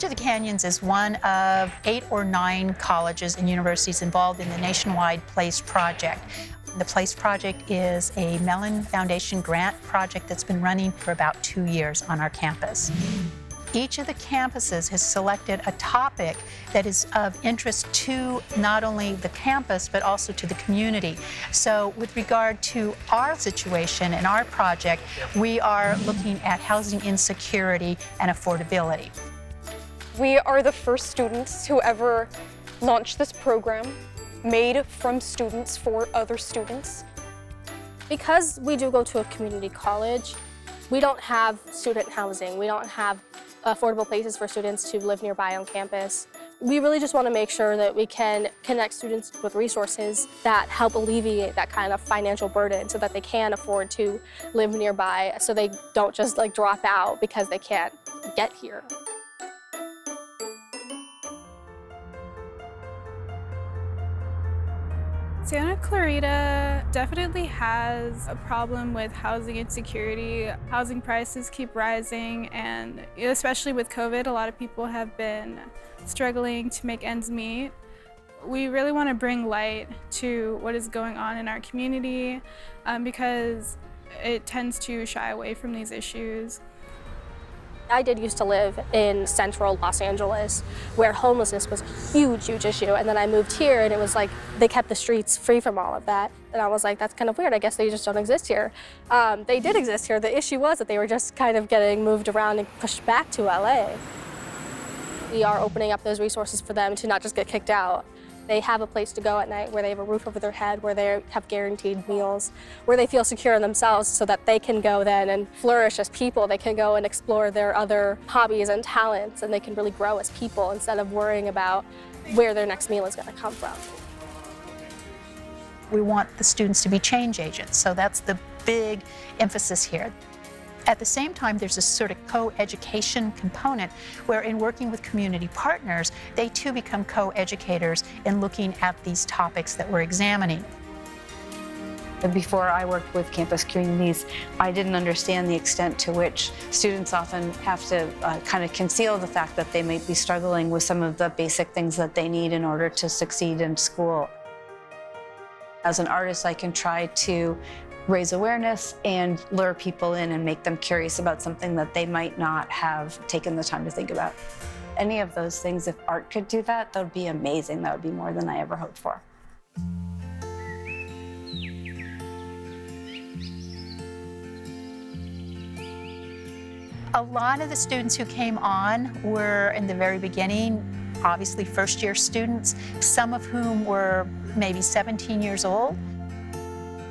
College of the Canyons is one of 8 or 9 colleges and universities involved in the nationwide PLACE project. The PLACE project is a Mellon Foundation grant project that's been running for about 2 years on our campus. Each of the campuses has selected a topic that is of interest to not only the campus, but also to the community. So with regard to our situation and our project, we are looking at housing insecurity and affordability. We are the first students who ever launched this program, made from students for other students. Because we do go to a community college, we don't have student housing. We don't have affordable places for students to live nearby on campus. We really just want to make sure that we can connect students with resources that help alleviate that kind of financial burden so that they can afford to live nearby, so they don't just drop out because they can't get here. Santa Clarita definitely has a problem with housing insecurity. Housing prices keep rising, and especially with COVID, a lot of people have been struggling to make ends meet. We really want to bring light to what is going on in our community because it tends to shy away from these issues. I did used to live in central Los Angeles, where homelessness was a huge, huge issue. And then I moved here, and it was like they kept the streets free from all of that. And I was like, that's kind of weird. I guess they just don't exist here. They did exist here. The issue was that they were just kind of getting moved around and pushed back to LA. We are opening up those resources for them to not just get kicked out. They have a place to go at night, where they have a roof over their head, where they have guaranteed meals, where they feel secure in themselves so that they can go then and flourish as people. They can go and explore their other hobbies and talents, and they can really grow as people instead of worrying about where their next meal is going to come from. We want the students to be change agents, so that's the big emphasis here. At the same time, there's a sort of co-education component where in working with community partners, they too become co-educators in looking at these topics that we're examining. Before I worked with campus communities, I didn't understand the extent to which students often have to kind of conceal the fact that they might be struggling with some of the basic things that they need in order to succeed in school. As an artist, I can try to raise awareness and lure people in and make them curious about something that they might not have taken the time to think about. Any of those things, if art could do that, that would be amazing. That would be more than I ever hoped for. A lot of the students who came on were, in the very beginning, obviously first-year students, some of whom were maybe 17 years old.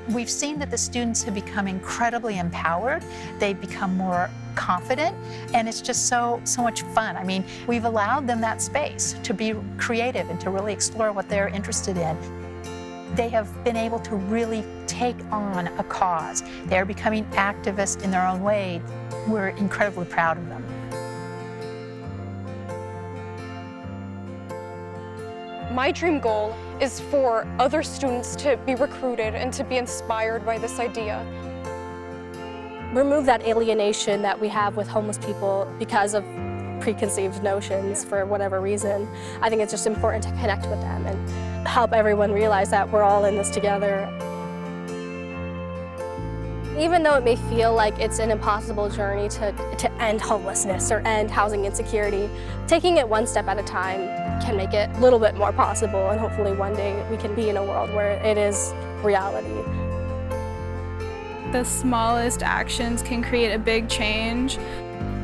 We've seen that the students have become incredibly empowered. They've become more confident, and it's just so much fun. I mean, we've allowed them that space to be creative and to really explore what they're interested in. They have been able to really take on a cause. They're becoming activists in their own way. We're incredibly proud of them. My dream goal is for other students to be recruited and to be inspired by this idea. Remove that alienation that we have with homeless people because of preconceived notions for whatever reason. I think it's just important to connect with them and help everyone realize that we're all in this together. Even though it may feel like it's an impossible journey to end homelessness or end housing insecurity, taking it one step at a time can make it a little bit more possible, and hopefully one day we can be in a world where it is reality. The smallest actions can create a big change.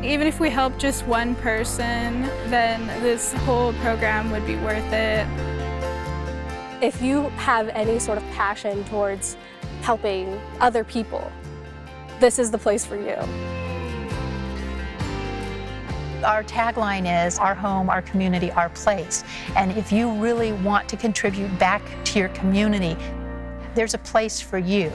Even if we help just one person, then this whole program would be worth it. If you have any sort of passion towards helping other people, this is the place for you. Our tagline is, our home, our community, our place. And if you really want to contribute back to your community, there's a place for you.